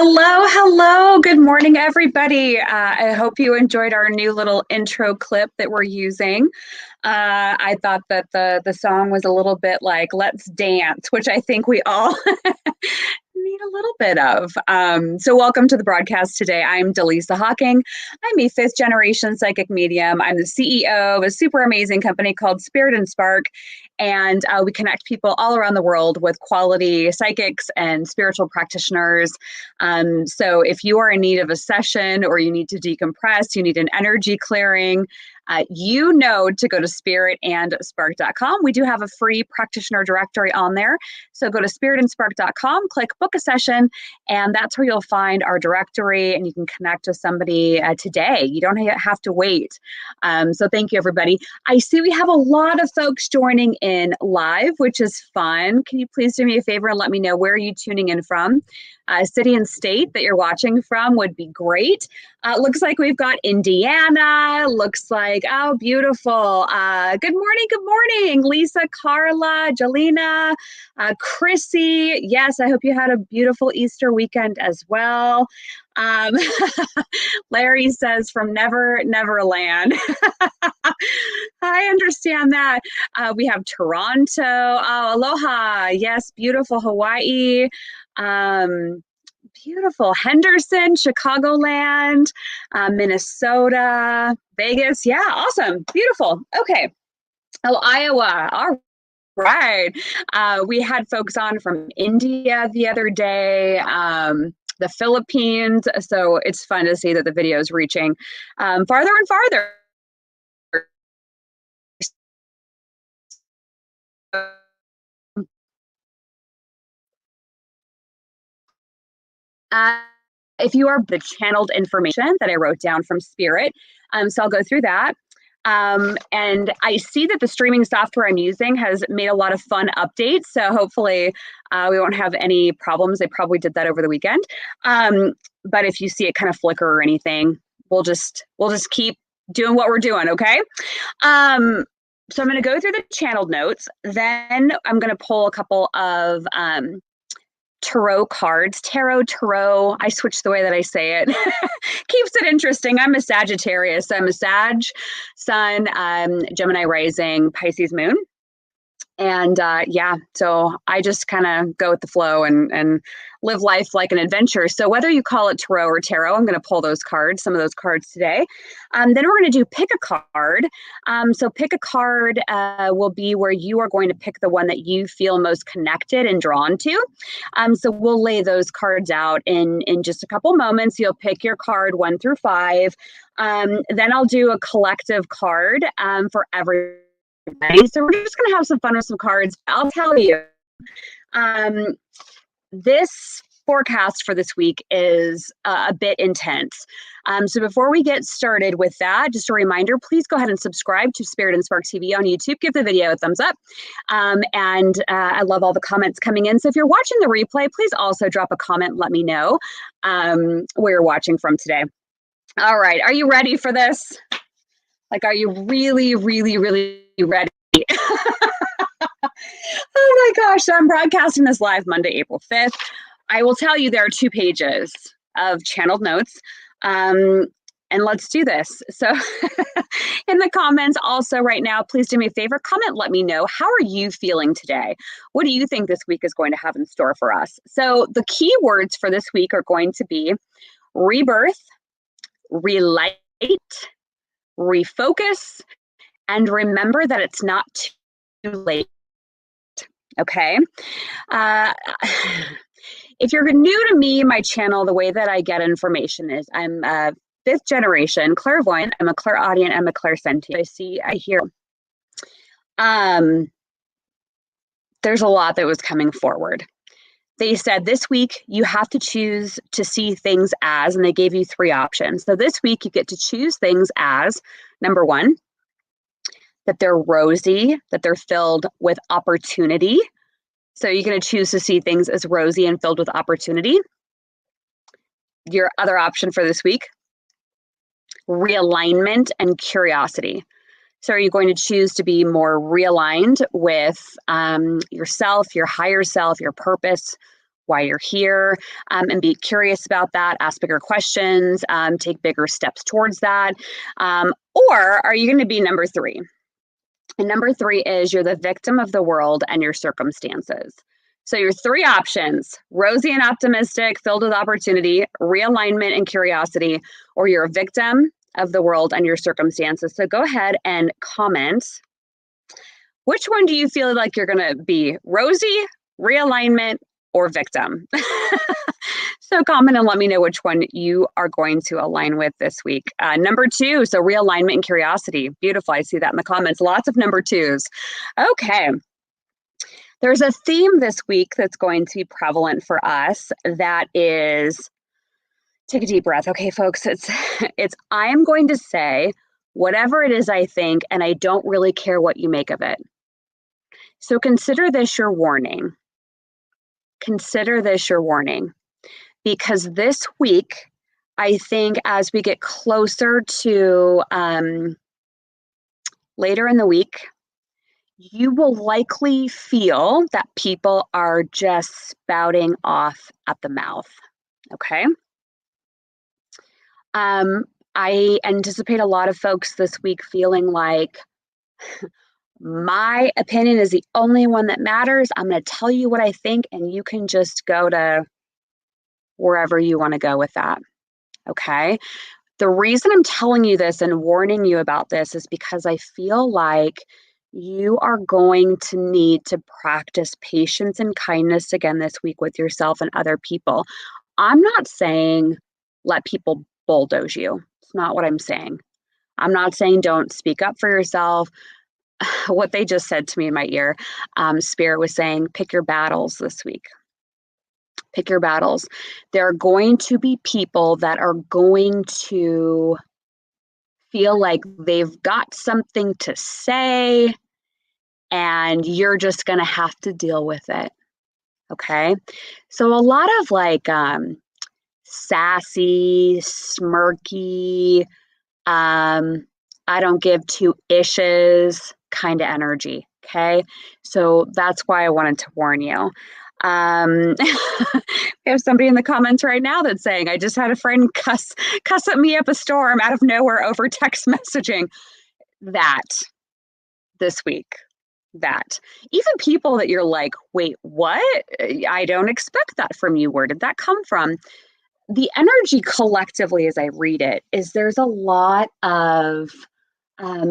Hello, hello. Good morning, everybody. I hope you enjoyed our new little intro clip that we're using. I thought that the song was a little bit like "Let's Dance," which I think we all need a little bit of. So welcome to the broadcast today. I'm Dallisa Hawking. I'm a fifth generation psychic medium. I'm the CEO of a super amazing company called Spirit and Spark. And we connect people all around the world with quality psychics and spiritual practitioners. So if you are in need of a session or you need to decompress, you need an energy clearing, you know to go to spiritandspark.com. We do have a free practitioner directory on there. So go to spiritandspark.com, click book a session, and that's where you'll find our directory and you can connect with somebody today. You don't have to wait. So thank you, everybody. I see we have a lot of folks joining in live, which is fun. Can you please do me a favor and let me know where you're tuning in from? City and state that you're watching from would be great. Looks like we've got Indiana. Looks like, oh, beautiful. Good morning, Lisa, Carla, Jelena, Chrissy. Yes, I hope you had a beautiful Easter weekend as well. Larry says from Neverland. I understand that. We have Toronto. Oh, aloha. Yes, beautiful Hawaii. Beautiful Henderson, Chicagoland, Minnesota, Vegas. Yeah, awesome. Beautiful. Okay. Oh, Iowa. All right. We had folks on from India the other day, the Philippines. So it's fun to see that the video is reaching farther and farther. If you are the channeled information that I wrote down from Spirit, so I'll go through that. And I see that the streaming software I'm using has made a lot of fun updates. So hopefully we won't have any problems. They probably did that over the weekend. But if you see it kind of flicker or anything, we'll just keep doing what we're doing. Okay. So I'm going to go through the channeled notes. Then I'm going to pull a couple of tarot cards. Tarot. I switched the way that I say it. Keeps it interesting. I'm a Sagittarius. I'm a Sag, Sun, Gemini rising, Pisces moon. And yeah, so I just kind of go with the flow and live life like an adventure. So whether you call it tarot or tarot, I'm going to pull those cards, some of those cards today. Then we're going to do pick a card. So pick a card will be where you are going to pick the one that you feel most connected and drawn to. So we'll lay those cards out in just a couple moments. You'll pick your card 1 through 5. Then I'll do a collective card for everyone. So we're just going to have some fun with some cards. I'll tell you, this forecast for this week is a bit intense. So before we get started with that, just a reminder, please go ahead and subscribe to Spirit and Spark TV on YouTube. Give the video a thumbs up. And I love all the comments coming in. So if you're watching the replay, please also drop a comment. Let me know where you're watching from today. All right. Are you ready for this? Like, are you really, really, really ready? Oh my gosh. So I'm broadcasting this live Monday, April 5th. I will tell you there are 2 pages of channeled notes. And let's do this. So in the comments also right now, please do me a favor, comment, let me know, how are you feeling today? What do you think this week is going to have in store for us? So the key words for this week are going to be rebirth, relight, refocus, and remember that it's not too late. Okay. If you're new to me, my channel, the way that I get information is I'm a 5th generation clairvoyant. I'm a clairaudient. I'm a clairsentient. I see, I hear. There's a lot that was coming forward. They said this week you have to choose to see things as, and they gave you 3 options. So this week you get to choose things as, number 1, that they're rosy, that they're filled with opportunity. So you're going to choose to see things as rosy and filled with opportunity. Your other option for this week, realignment and curiosity. So are you going to choose to be more realigned with yourself, your higher self, your purpose, why you're here, and be curious about that, ask bigger questions, take bigger steps towards that. Or are you going to be number 3? And number 3 is you're the victim of the world and your circumstances. So your 3 options: rosy and optimistic, filled with opportunity, realignment and curiosity, or you're a victim of the world and your circumstances. So go ahead and comment. Which one do you feel like you're going to be? Rosy, realignment, or victim? So comment and let me know which one you are going to align with this week. Number 2, so realignment and curiosity. Beautiful. I see that in the comments. Lots of number 2s. Okay. There's a theme this week that's going to be prevalent for us. That is, take a deep breath. Okay, folks, it's I am going to say whatever it is I think, and I don't really care what you make of it. So consider this your warning. Consider this your warning. Because this week, I think as we get closer to later in the week, you will likely feel that people are just spouting off at the mouth, okay? I anticipate a lot of folks this week feeling like, my opinion is the only one that matters. I'm going to tell you what I think, and you can just go to wherever you want to go with that, okay? The reason I'm telling you this and warning you about this is because I feel like you are going to need to practice patience and kindness again this week with yourself and other people. I'm not saying let people bulldoze you. It's not what I'm saying. I'm not saying don't speak up for yourself. What they just said to me in my ear, Spirit was saying, pick your battles this week. Pick your battles. There are going to be people that are going to feel like they've got something to say, and you're just going to have to deal with it. Okay. So a lot of like sassy, smirky, I don't give 2 ishes kind of energy. Okay. So that's why I wanted to warn you. We have somebody in the comments right now that's saying, I just had a friend cuss at me up a storm out of nowhere over text messaging. That this week. That even people that you're like, wait, what? I don't expect that from you. Where did that come from? The energy collectively, as I read it, is there's a lot of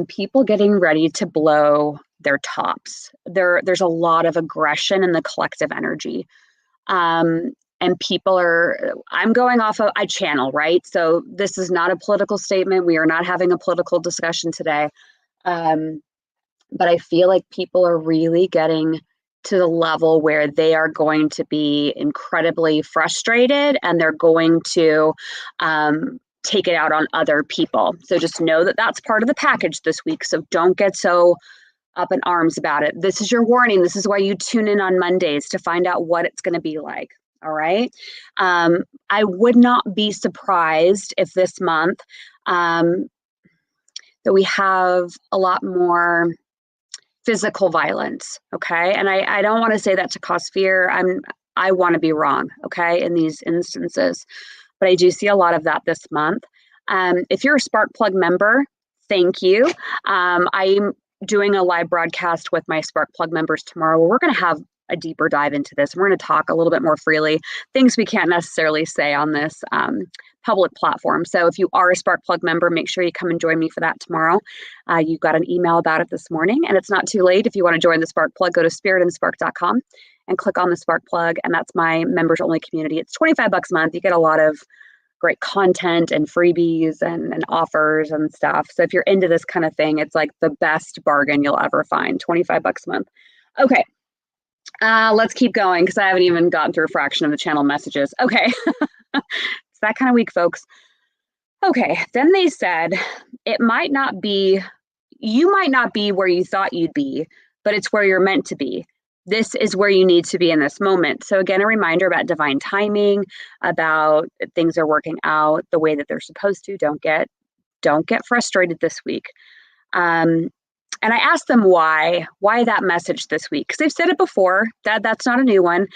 people getting ready to blow their tops. There's a lot of aggression in the collective energy. And people are, I'm going off of, I channel, right? So this is not a political statement. We are not having a political discussion today. But I feel like people are really getting to the level where they are going to be incredibly frustrated, and they're going to take it out on other people. So just know that that's part of the package this week. So don't get so up in arms about it. This is your warning. This is why you tune in on Mondays, to find out what it's going to be like. All right. I would not be surprised if this month that we have a lot more physical violence. Okay. And I don't want to say that to cause fear. I want to be wrong. Okay. In these instances, but I do see a lot of that this month. If you're a Spark Plug member, thank you. I'm doing a live broadcast with my Spark Plug members tomorrow, where we're going to have a deeper dive into this. We're going to talk a little bit more freely, things we can't necessarily say on this public platform. So if you are a Spark Plug member, make sure you come and join me for that tomorrow. You got an email about it this morning, and it's not too late. If you want to join the Spark Plug, go to spiritandspark.com and click on the Spark Plug, and that's my members only community. It's $25 a month. You get a lot of great content and freebies and offers and stuff. So if you're into this kind of thing, it's like the best bargain you'll ever find, $25 a month. Okay. Let's keep going, because I haven't even gotten through a fraction of the channel messages. Okay. It's that kind of week, folks. Okay. Then they said, you might not be where you thought you'd be, but it's where you're meant to be. This is where you need to be in this moment. So again, a reminder about divine timing, about things are working out the way that they're supposed to. Don't get frustrated this week. And I asked them why that message this week, because they've said it before. That's not a new one,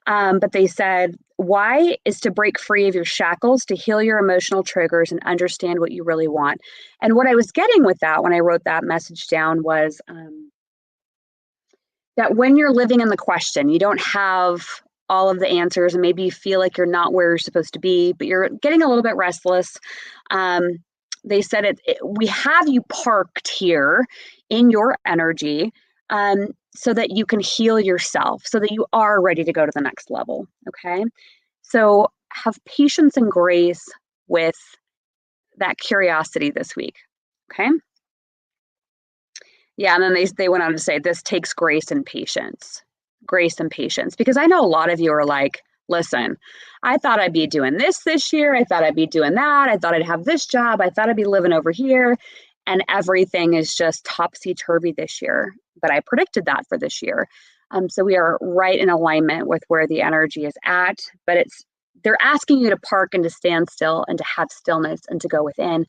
but they said why is to break free of your shackles, to heal your emotional triggers, and understand what you really want. And what I was getting with that when I wrote that message down was that when you're living in the question, you don't have all of the answers, and maybe you feel like you're not where you're supposed to be, but you're getting a little bit restless. They said we have you parked here in your energy, so that you can heal yourself, so that you are ready to go to the next level. Okay. So have patience and grace with that curiosity this week. Okay. Yeah. And then they went on to say this takes grace and patience. Grace and patience. Because I know a lot of you are like, listen, I thought I'd be doing this year. I thought I'd be doing that. I thought I'd have this job. I thought I'd be living over here. And everything is just topsy-turvy this year. But I predicted that for this year. So we are right in alignment with where the energy is at. But they're asking you to park and to stand still and to have stillness and to go within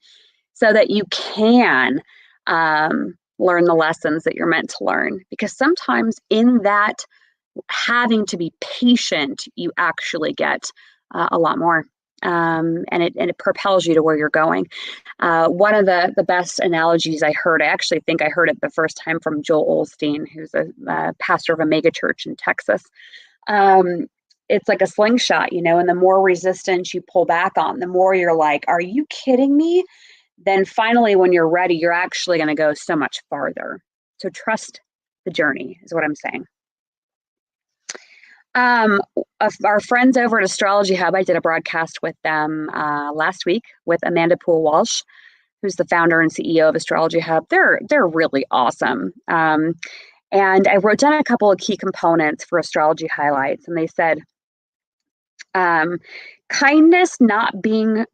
so that you can learn the lessons that you're meant to learn. Because sometimes in that having to be patient, you actually get a lot more. And it propels you to where you're going. One of the best analogies I heard, I actually think I heard it the first time from Joel Osteen, who's a pastor of a mega church in Texas. It's like a slingshot, and the more resistance you pull back on, the more you're like, are you kidding me? Then finally, when you're ready, you're actually going to go so much farther. So trust the journey is what I'm saying. Our friends over at Astrology Hub, I did a broadcast with them last week with Amanda Poole Walsh, who's the founder and CEO of Astrology Hub. They're really awesome. And I wrote down a couple of key components for astrology highlights, and they said kindness not being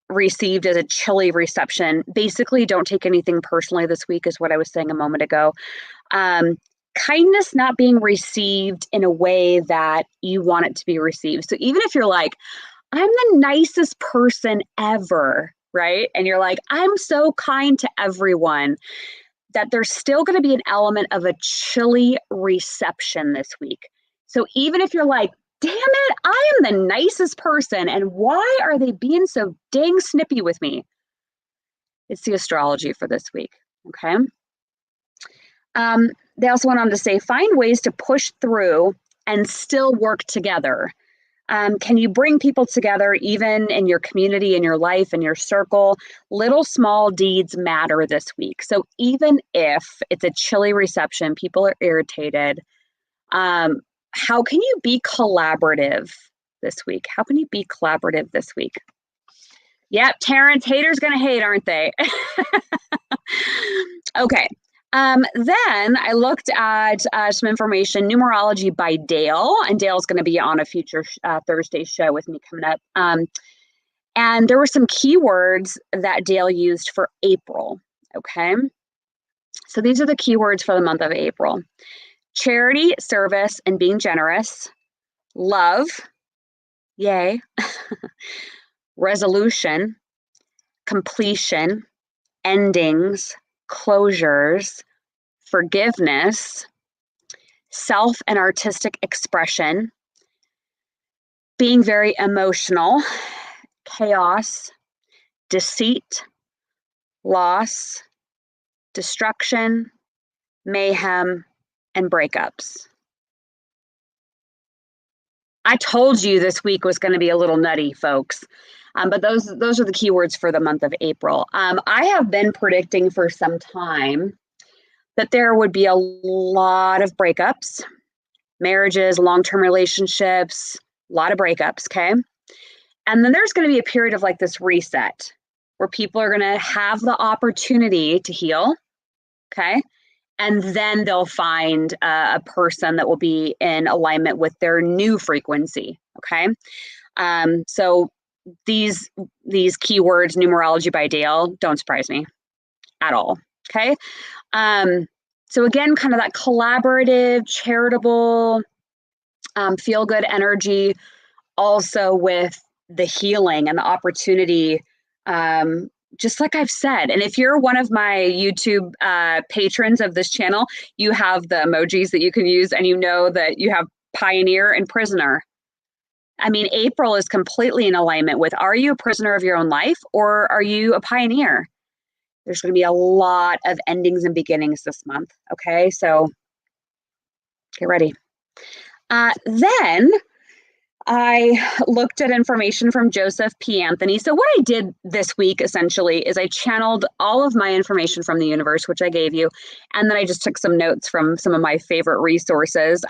received as a chilly reception. Basically, don't take anything personally this week is what I was saying a moment ago. Kindness not being received in a way that you want it to be received. So even if you're like, I'm the nicest person ever, right? And you're like, I'm so kind to everyone, that there's still going to be an element of a chilly reception this week. So even if you're like, damn it, I am the nicest person, and why are they being so dang snippy with me? It's the astrology for this week, okay? They also went on to say, find ways to push through and still work together. Can you bring people together even in your community, in your life, in your circle? Little small deeds matter this week. So even if it's a chilly reception, people are irritated, how can you be collaborative this week? How can you be collaborative this week? Yep, Terrence, haters gonna hate, aren't they? Okay. Then I looked at some information, numerology by Dale, and Dale's going to be on a future Thursday show with me coming up. And there were some keywords that Dale used for April. Okay. So these are the keywords for the month of April: charity, service, and being generous, love, yay, resolution, completion, endings, closures, forgiveness, self and artistic expression, being very emotional, chaos, deceit, loss, destruction, mayhem, and breakups. I told you this week was going to be a little nutty, folks. But those are the keywords for the month of April. I have been predicting for some time that there would be a lot of breakups, marriages, long-term relationships, a lot of breakups, okay? And then there's going to be a period of like this reset where people are going to have the opportunity to heal, okay? And then they'll find a person that will be in alignment with their new frequency, okay? So these keywords, numerology by Dale, don't surprise me at all, okay? So again, kind of that collaborative, charitable, feel-good energy, also with the healing and the opportunity just like I've said, and if you're one of my YouTube patrons of this channel, you have the emojis that you can use, and you know that you have pioneer and prisoner. I mean, April is completely in alignment with, are you a prisoner of your own life or are you a pioneer? There's going to be a lot of endings and beginnings this month. Okay, so get ready. Then I looked at information from Joseph P. Anthony. So what I did this week essentially is I channeled all of my information from the universe, which I gave you, and then I just took some notes from some of my favorite resources.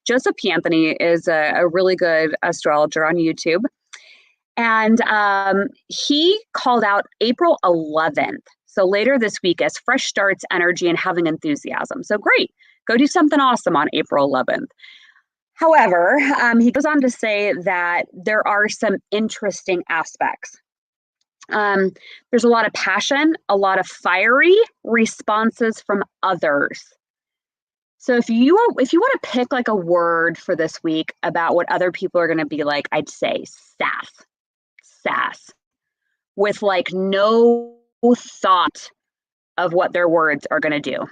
Joseph P. Anthony is a really good astrologer on YouTube, and he called out April 11th. So later this week as fresh starts, energy, and having enthusiasm. So great, go do something awesome on April 11th. However, he goes on to say that there are some interesting aspects. There's a lot of passion, a lot of fiery responses from others. So if you want to pick like a word for this week about what other people are going to be like, I'd say sass, with like no thought of what their words are going to do.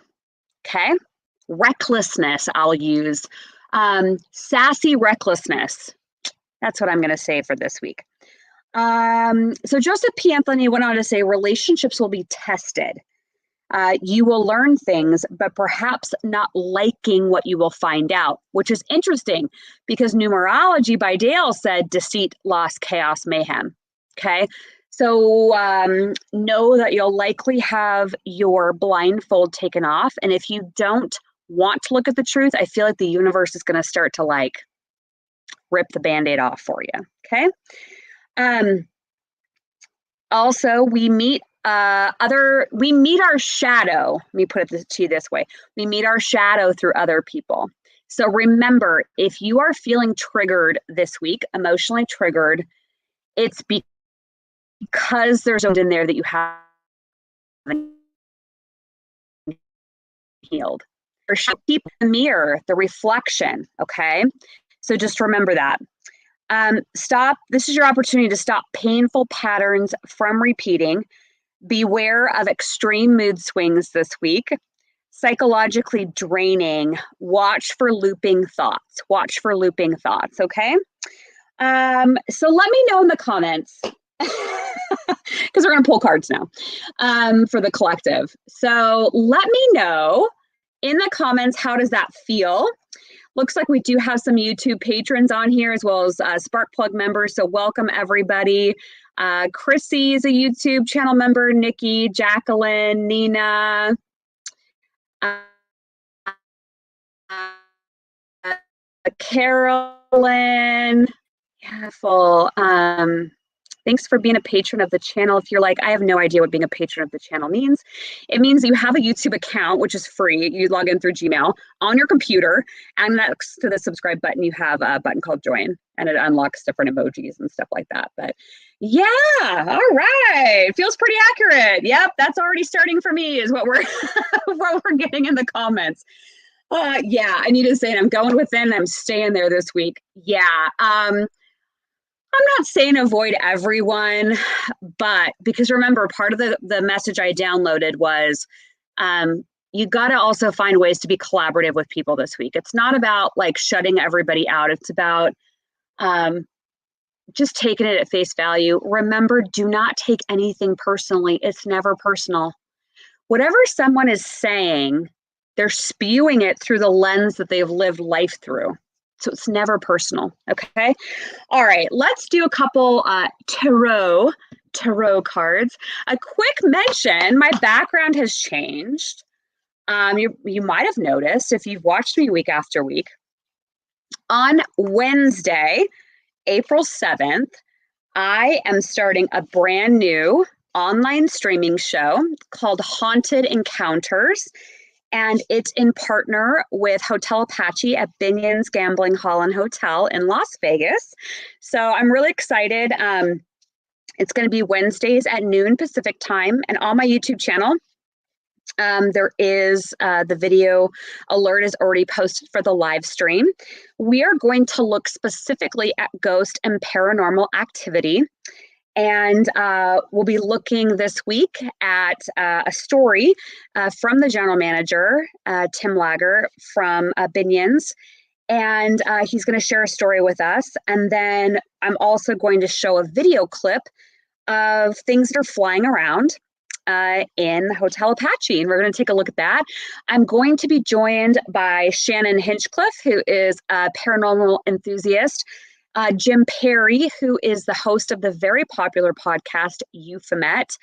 Okay, recklessness I'll use. Sassy recklessness. That's what I'm going to say for this week. So Joseph P. Anthony went on to say relationships will be tested. You will learn things, but perhaps not liking what you will find out, which is interesting because numerology by Dale said deceit, loss, chaos, mayhem. Okay. So know that you'll likely have your blindfold taken off. And if you don't want to look at the truth, I feel like the universe is going to start to like rip the Band-Aid off for you. Okay. Also, we meet our shadow. Let me put it to you this way. We meet our shadow through other people. So remember, if you are feeling triggered this week, emotionally triggered, it's because there's something in there that you haven't healed. Or keep the mirror, the reflection, okay? So just remember that. This is your opportunity to stop painful patterns from repeating. Beware of extreme mood swings this week. Psychologically draining. Watch for looping thoughts. Okay? So let me know in the comments, because we're going to pull cards now for the collective. So let me know in the comments, how does that feel? Looks like we do have some YouTube patrons on here as well as Sparkplug members. So welcome everybody. Chrissy is a YouTube channel member. Nikki, Jacqueline, Nina. Carolyn. Yeah, full. Thanks for being a patron of the channel. If you're like, I have no idea what being a patron of the channel means, it means you have a YouTube account, which is free. You log in through Gmail on your computer, and next to the subscribe button, you have a button called join, and it unlocks different emojis and stuff like that. But yeah, all right. Feels pretty accurate. Yep, that's already starting for me is what we're what we're getting in the comments. Yeah, I need to say it. I'm going within. I'm staying there this week. Yeah. I'm not saying avoid everyone, but because remember, part of the message I downloaded was you got to also find ways to be collaborative with people this week. It's not about like shutting everybody out. It's about just taking it at face value. Remember, do not take anything personally. It's never personal. Whatever someone is saying, they're spewing it through the lens that they've lived life through. So it's never personal, okay? All right, let's do a couple tarot cards. A quick mention, my background has changed. You might have noticed if you've watched me week after week. On Wednesday, April 7th, I am starting a brand new online streaming show called Haunted Encounters. And it's in partner with Hotel Apache at Binion's Gambling Hall and Hotel in Las Vegas. So I'm really excited. It's going to be Wednesdays at noon Pacific time. And on my YouTube channel, there is the video alert is already posted for the live stream. We are going to look specifically at ghost and paranormal activity. And we'll be looking this week at a story from the general manager, Tim Lager from Binions. And he's going to share a story with us. And then I'm also going to show a video clip of things that are flying around in the Hotel Apache. And we're going to take a look at that. I'm going to be joined by Shannon Hinchcliffe, who is a paranormal enthusiast, Jim Perry, who is the host of the very popular podcast Euphemet,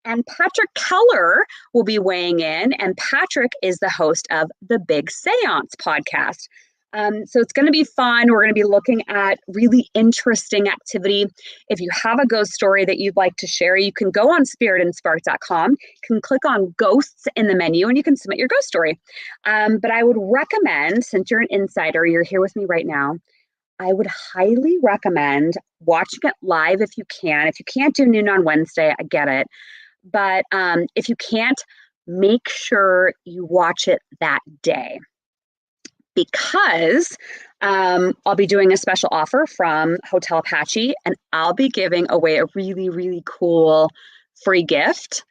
and Patrick Keller will be weighing in. And Patrick is the host of the Big Seance podcast. So it's going to be fun. We're going to be looking at really interesting activity. If you have a ghost story that you'd like to share, you can go on spiritandspark.com, you can click on ghosts in the menu, and you can submit your ghost story. But I would recommend, since you're an insider, you're here with me right now, I would highly recommend watching it live if you can. If you can't do noon on Wednesday, I get it. But if you can't, make sure you watch it that day. Because I'll be doing a special offer from Hotel Apache, and I'll be giving away a really, really cool free gift.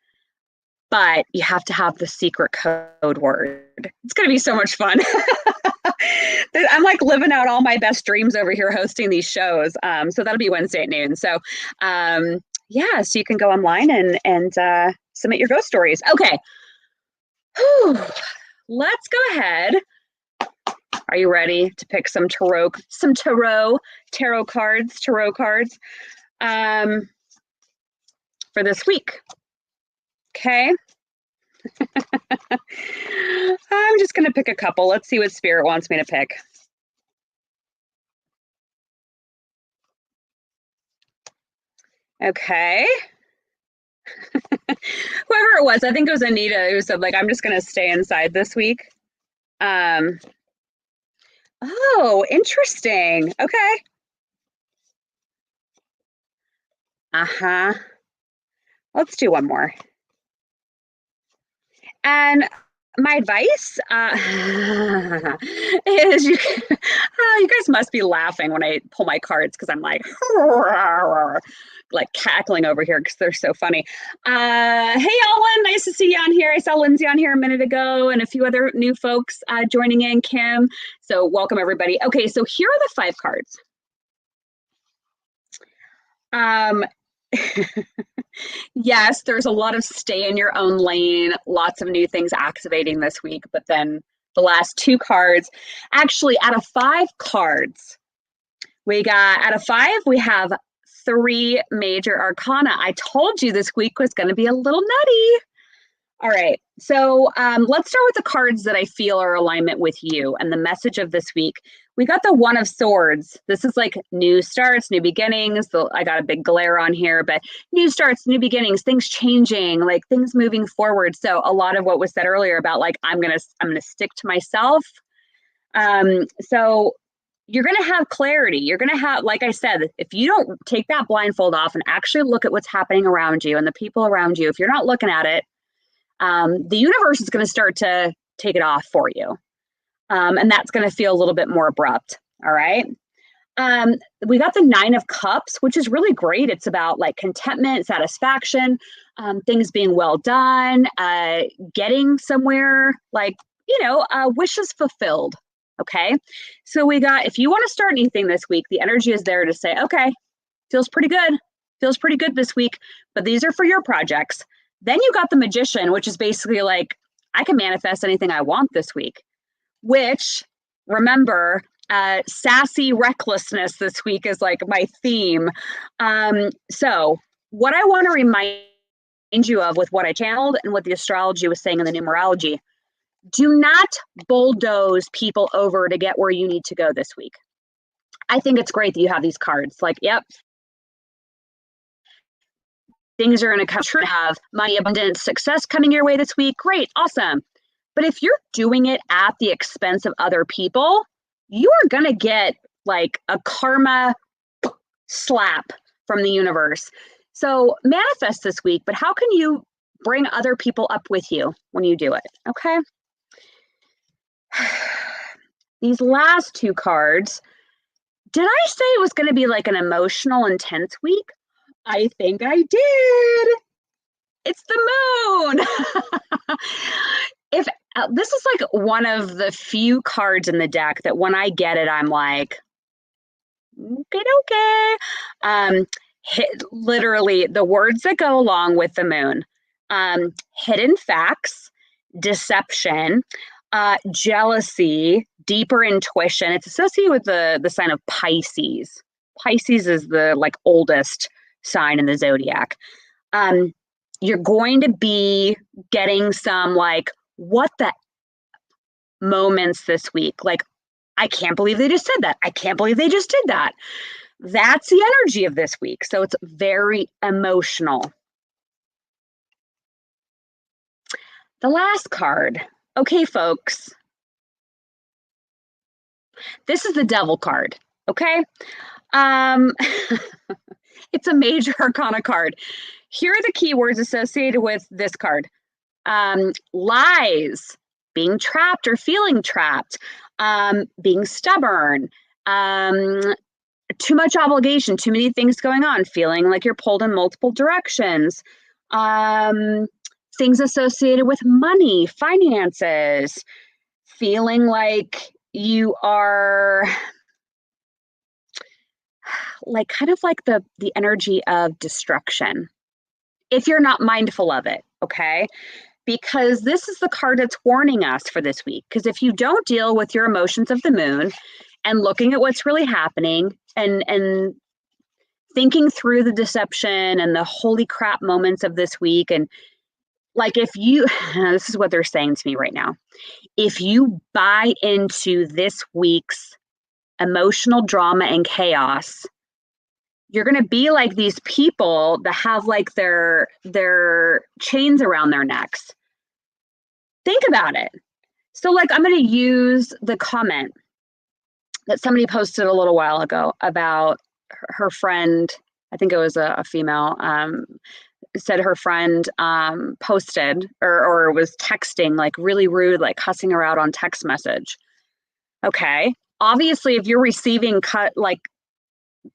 But you have to have the secret code word. It's going to be so much fun. I'm like living out all my best dreams over here hosting these shows. So that'll be Wednesday at noon. So yeah, so you can go online and submit your ghost stories. Okay. Whew. Let's go ahead. Are you ready to pick some tarot cards for this week? Okay. I'm just going to pick a couple. Let's see what Spirit wants me to pick. Okay. Whoever it was, I think it was Anita who said, like, I'm just going to stay inside this week. Oh, interesting. Okay. Uh-huh. Let's do one more. And my advice is you guys must be laughing when I pull my cards because I'm like cackling over here because they're so funny. Hey, Ellen, nice to see you on here. I saw Lindsay on here a minute ago and a few other new folks joining in, Kim. So welcome, everybody. Okay, so here are the 5 cards. Yes, there's a lot of stay in your own lane, lots of new things activating this week, but then the last 2 cards, actually out of 5 cards, we have 3 major arcana. I told you this week was going to be a little nutty. All right, so let's start with the cards that I feel are alignment with you and the message of this week. We got the One of Swords. This is like new starts, new beginnings. I got a big glare on here, but new starts, new beginnings, things changing, like things moving forward. So a lot of what was said earlier about like I'm gonna stick to myself. So you're gonna have clarity. You're gonna have, like I said, if you don't take that blindfold off and actually look at what's happening around you and the people around you, if you're not looking at it, the universe is going to start to take it off for you. And that's going to feel a little bit more abrupt. All right. We got the 9 of Cups, which is really great. It's about like contentment, satisfaction, things being well done, getting somewhere, like, wishes fulfilled. Okay. So we got, if you want to start anything this week, the energy is there to say, okay, feels pretty good this week, but these are for your projects. Then you got the Magician, which is basically like, I can manifest anything I want this week, which, remember, sassy recklessness this week is like my theme. So what I want to remind you of with what I channeled and what the astrology was saying in the numerology, do not bulldoze people over to get where you need to go this week. I think it's great that you have these cards. Like, yep, things are going to come true, have money, abundance, success coming your way this week. Great, awesome. But if you're doing it at the expense of other people, you are going to get like a karma slap from the universe. So manifest this week, but how can you bring other people up with you when you do it? Okay. These last 2 cards, did I say it was going to be like an emotional, intense week? I think I did. It's the moon. If this is like one of the few cards in the deck that when I get it, I'm like, okay, okay. Literally the words that go along with the moon: hidden facts, deception, jealousy, deeper intuition. It's associated with the sign of Pisces. Pisces is the like oldest sign in the zodiac. You're going to be getting some like, what the moments this week. Like, I can't believe they just said that. I can't believe they just did that. That's the energy of this week. So it's very emotional. The last card. Okay, folks. This is the devil card. Okay. It's a major arcana card. Here are the keywords associated with this card. Lies, being trapped or feeling trapped, being stubborn, too much obligation, too many things going on, feeling like you're pulled in multiple directions, things associated with money, finances, feeling like you are like kind of like the energy of destruction if you're not mindful of it, okay? Because this is the card that's warning us for this week. Because if you don't deal with your emotions of the moon and looking at what's really happening and thinking through the deception and the holy crap moments of this week, and like if you, this is what they're saying to me right now, if you buy into this week's emotional drama and chaos, you're going to be like these people that have like their chains around their necks. Think about it. So like I'm going to use the comment that somebody posted a little while ago about her friend. I think it was a female, said her friend posted or was texting like really rude, like cussing her out on text message. Okay. Obviously, if you're receiving like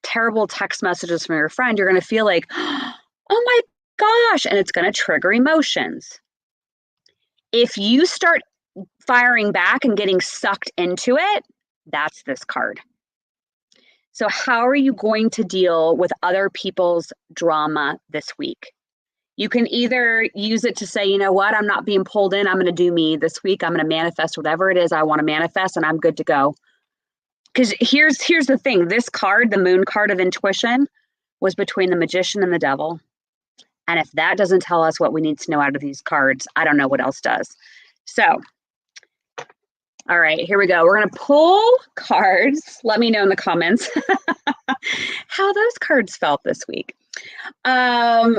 terrible text messages from your friend, you're going to feel like, oh my gosh, and it's going to trigger emotions. If you start firing back and getting sucked into it, that's this card. So how are you going to deal with other people's drama this week? You can either use it to say, you know what, I'm not being pulled in. I'm going to do me this week. I'm going to manifest whatever it is I want to manifest, and I'm good to go. Because here's the thing. This card, the moon card of intuition, was between the magician and the devil. And if that doesn't tell us what we need to know out of these cards, I don't know what else does. So, all right, here we go. We're going to pull cards. Let me know in the comments how those cards felt this week. Yeah,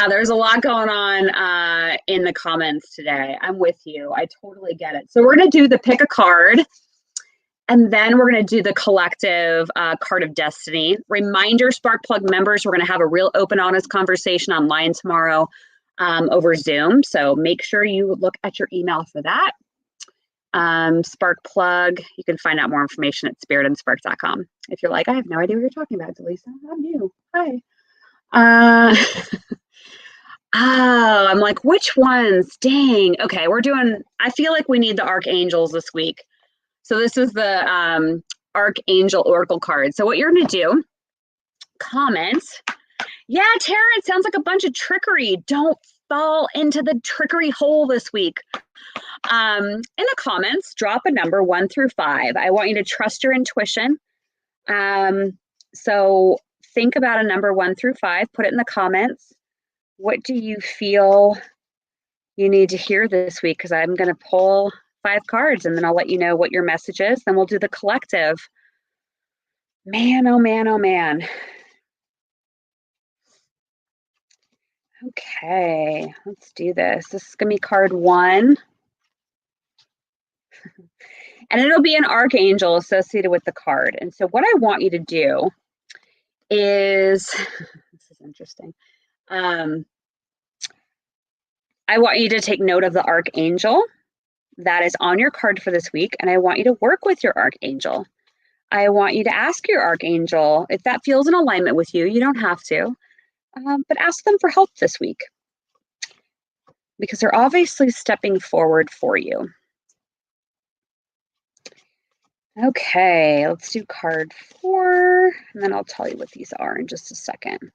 there's a lot going on in the comments today. I'm with you. I totally get it. So we're going to do the pick a card. And then we're going to do the collective card of destiny. Reminder, Spark Plug members, we're going to have a real open, honest conversation online tomorrow over Zoom. So make sure you look at your email for that. Spark Plug, you can find out more information at spiritandspark.com. If you're like, I have no idea what you're talking about, Dallisa, I'm new. Hi. Oh, I'm like, which ones? Dang. Okay, I feel like we need the Archangels this week. So this is the Archangel Oracle card. So what you're going to do, comment. Yeah, Tara, it sounds like a bunch of trickery. Don't fall into the trickery hole this week. In the comments, drop a number 1 through 5. I want you to trust your intuition. So think about a number 1 through 5. Put it in the comments. What do you feel you need to hear this week? Because I'm going to pull 5 cards and then I'll let you know what your message is. Then we'll do the collective. Man, oh man, oh man. Okay, let's do this. This is going to be card 1. And it'll be an archangel associated with the card. And so what I want you to do is, this is interesting. I want you to take note of the archangel that is on your card for this week, and I want you to work with your archangel. I want you to ask your Archangel if that feels in alignment with you. You don't have to, but ask them for help this week because they're obviously stepping forward for you. Okay, let's do card 4, and then I'll tell you what these are in just a second.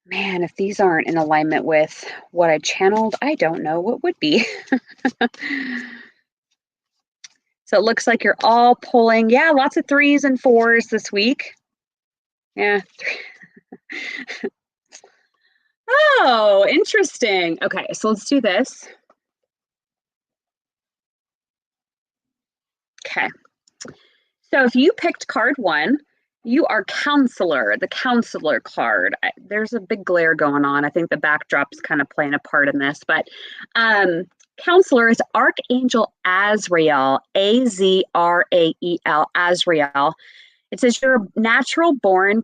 Man, if these aren't in alignment with what I channeled, I don't know what would be. So it looks like you're all pulling, yeah, lots of 3s and 4s this week. Yeah. Oh, interesting. Okay, so let's do this. Okay. So if you picked card 1, you are counselor, the counselor card. There's a big glare going on. I think the backdrop's kind of playing a part in this, but counselor is Archangel Azrael, Azrael, Azrael. It says you're a natural born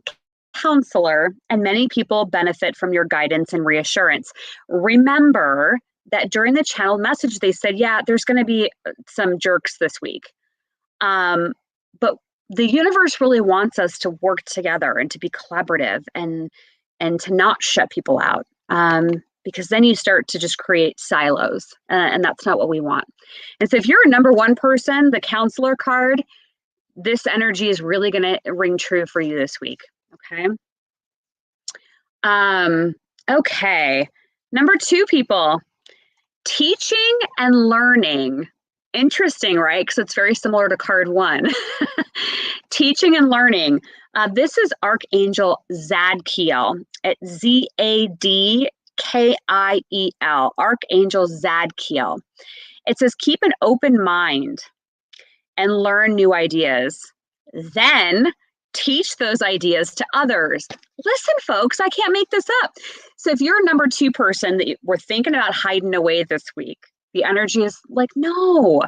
counselor, and many people benefit from your guidance and reassurance. Remember that during the channeled message, they said, yeah, there's going to be some jerks this week. But the universe really wants us to work together and to be collaborative and to not shut people out. Because then you start to just create silos, and that's not what we want. And so if you're a number 1 person, the counselor card, this energy is really going to ring true for you this week. Okay. Okay. Number 2 people, teaching and learning. Interesting, right? Because it's very similar to card 1. Teaching and learning. This is Archangel Zadkiel at Zadkiel, Archangel Zadkiel. It says, keep an open mind and learn new ideas. Then teach those ideas to others. Listen, folks, I can't make this up. So if you're a number 2 person that we're thinking about hiding away this week, the energy is like, no,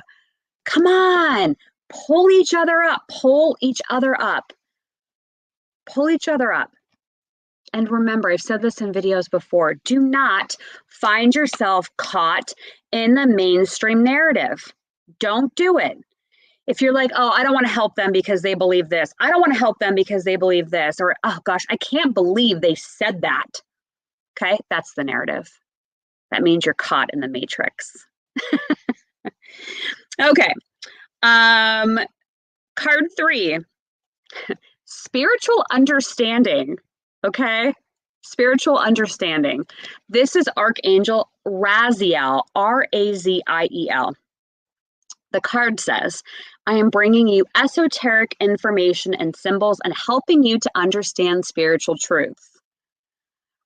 come on, pull each other up, pull each other up, pull each other up. And remember, I've said this in videos before, do not find yourself caught in the mainstream narrative. Don't do it. If you're like, oh, I don't want to help them because they believe this. I don't want to help them because they believe this. Or, oh gosh, I can't believe they said that. Okay, that's the narrative. That means you're caught in the matrix. Okay. Card 3, spiritual understanding. Okay. Spiritual understanding. This is Archangel Raziel, Raziel. The card says, I am bringing you esoteric information and symbols and helping you to understand spiritual truths.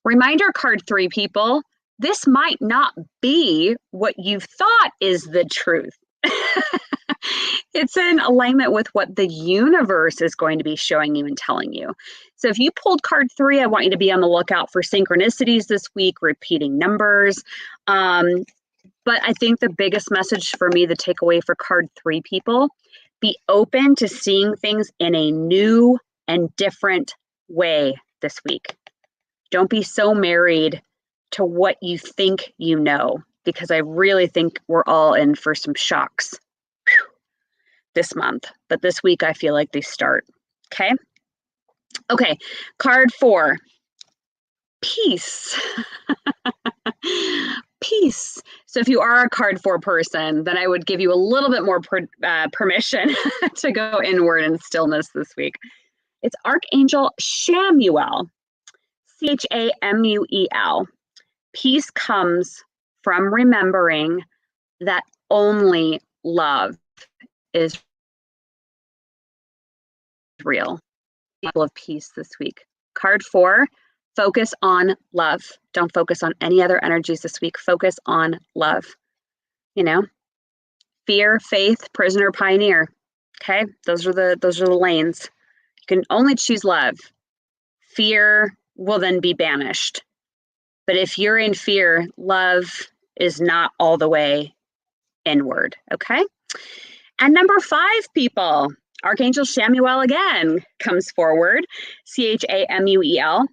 Reminder card 3, people, this might not be what you've thought is the truth. It's in alignment with what the universe is going to be showing you and telling you. So if you pulled card 3, I want you to be on the lookout for synchronicities this week, repeating numbers. But I think the biggest message for me, the takeaway for card 3 people, be open to seeing things in a new and different way this week. Don't be so married to what you think you know, because I really think we're all in for some shocks this month. But this week, I feel like they start. Okay. Okay. Card 4, peace. Peace. So if you are a card 4 person, then I would give you a little bit more permission to go inward in stillness this week. It's Archangel Chamuel, Chamuel. Peace comes from remembering that only love is real. Of peace this week. Card 4, focus on love. Don't focus on any other energies this week. Focus on love. You know, fear, faith, prisoner, pioneer. Okay, those are the lanes. You can only choose love. Fear will then be banished. But if you're in fear, love is not all the way inward. Okay. And number 5, people, Archangel Chamuel again comes forward, Chamuel,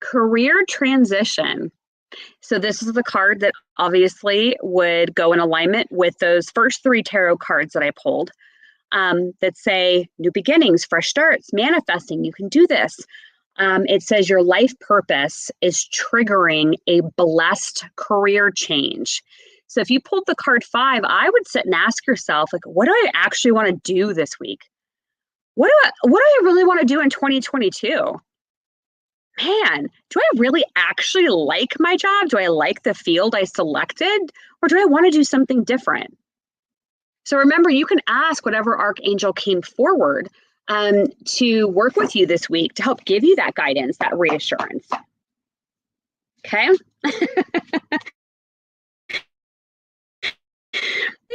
career transition. So this is the card that obviously would go in alignment with those first 3 tarot cards that I pulled. that say new beginnings, fresh starts, manifesting. You can do this. It says your life purpose is triggering a blessed career change. So if you pulled the card 5, I would sit and ask yourself, like, what do I actually want to do this week? What do I really want to do in 2022? Man, do I really actually like my job? Do I like the field I selected? Or do I want to do something different? So remember, you can ask whatever Archangel came forward to work with you this week to help give you that guidance, that reassurance. Okay?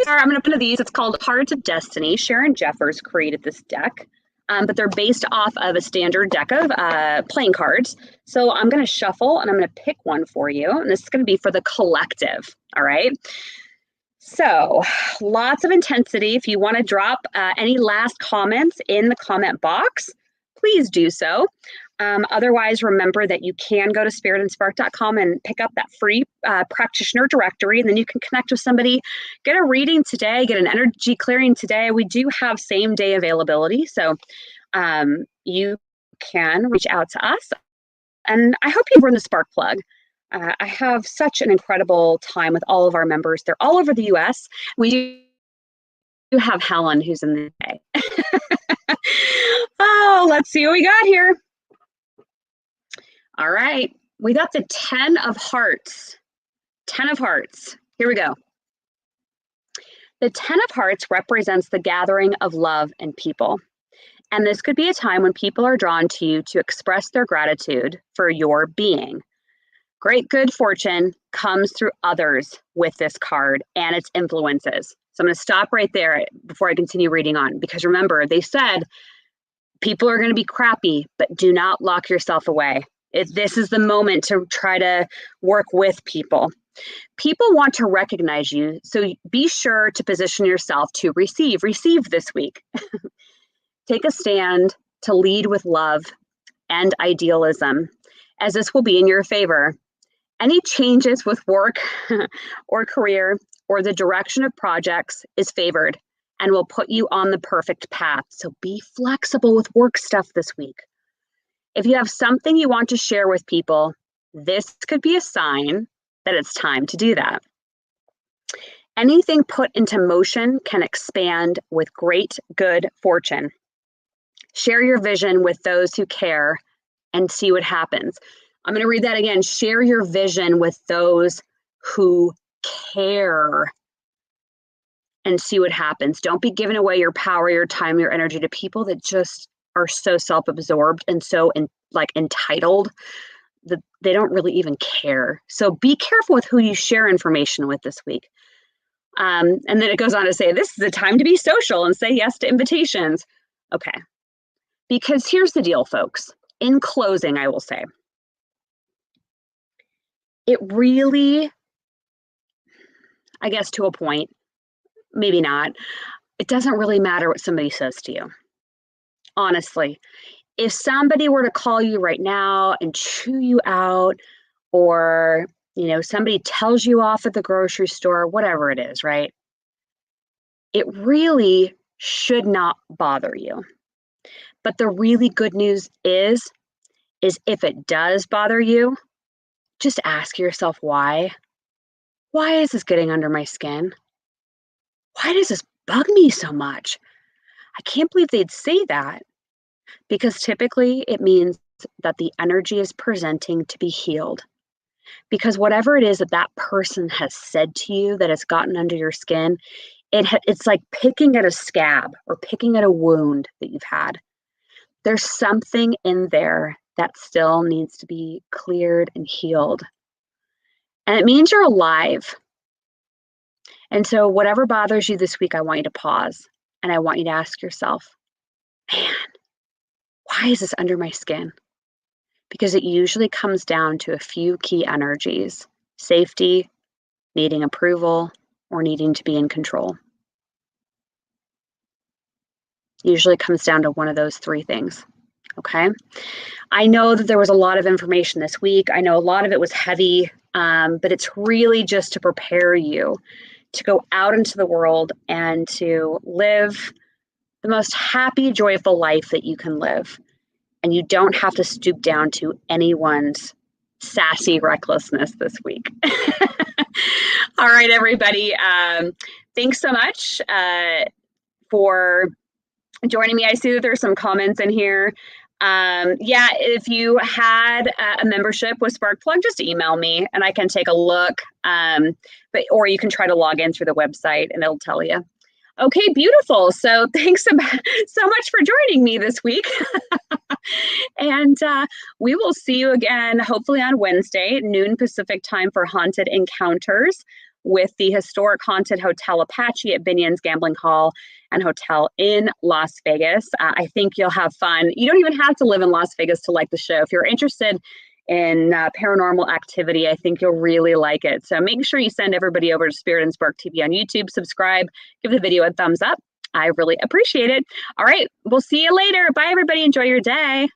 I'm going to put these. It's called Cards of Destiny. Sharon Jeffers created this deck, but they're based off of a standard deck of playing cards. So I'm going to shuffle and I'm going to pick one for you. And this is going to be for the collective. All right. So lots of intensity. If you want to drop any last comments in the comment box, please do so. Otherwise, remember that you can go to spiritandspark.com and pick up that free practitioner directory, and then you can connect with somebody, get a reading today, get an energy clearing today. We do have same day availability, so you can reach out to us. And I hope you run the spark plug. I have such an incredible time with all of our members. They're all over the US. We do have Helen who's in the UK. Oh, let's see what we got here. All right, we got the 10 of Hearts. 10 of Hearts. Here we go. The 10 of Hearts represents the gathering of love and people. And this could be a time when people are drawn to you to express their gratitude for your being. Great good fortune comes through others with this card and its influences. So I'm going to stop right there before I continue reading on, because remember, they said people are going to be crappy, but do not lock yourself away. This is the moment to try to work with people. People want to recognize you, so be sure to position yourself to receive this week. Take a stand to lead with love and idealism, as this will be in your favor. Any changes with work or career or the direction of projects is favored and will put you on the perfect path. So be flexible with work stuff this week. If you have something you want to share with people, this could be a sign that it's time to do that. Anything put into motion can expand with great good fortune. Share your vision with those who care and see what happens. I'm going to read that again. Share your vision with those who care and see what happens. Don't be giving away your power, your time, your energy to people that just are so self-absorbed and so entitled that they don't really even care. So be careful with who you share information with this week. And then it goes on to say, this is the time to be social and say yes to invitations. Okay. Because here's the deal, folks. In closing, I will say, it really, I guess to a point, maybe not, it doesn't really matter what somebody says to you. Honestly, if somebody were to call you right now and chew you out, or, somebody tells you off at the grocery store, whatever it is, right? It really should not bother you. But the really good news is if it does bother you, just ask yourself why. Why is this getting under my skin? Why does this bug me so much? I can't believe they'd say that, because typically it means that the energy is presenting to be healed. Because whatever it is that person has said to you that has gotten under your skin, it's like picking at a scab or picking at a wound that you've had. There's something in there that still needs to be cleared and healed. And it means you're alive. And so whatever bothers you this week, I want you to pause and I want you to ask yourself, man, why is this under my skin? Because it usually comes down to a few key energies: safety, needing approval, or needing to be in control. Usually comes down to one of those three things. Okay. I know that there was a lot of information this week. I know a lot of it was heavy, but it's really just to prepare you to go out into the world and to live the most happy, joyful life that you can live. And you don't have to stoop down to anyone's sassy recklessness this week. All right, everybody. Thanks so much for joining me. I see that there's some comments in here. Yeah, if you had a membership with Sparkplug, just email me and I can take a look. Or you can try to log in through the website and it'll tell you. Okay, beautiful. So thanks so much for joining me this week. And we will see you again, hopefully on Wednesday, noon Pacific time for Haunted Encounters with the historic haunted Hotel Apache at Binion's Gambling Hall and Hotel in Las Vegas. I think you'll have fun. You don't even have to live in Las Vegas to like the show. If you're interested in paranormal activity, I think you'll really like it. So make sure you send everybody over to Spirit and Spark TV on YouTube, subscribe, give the video a thumbs up. I really appreciate it. All right, we'll see you later. Bye, everybody. Enjoy your day.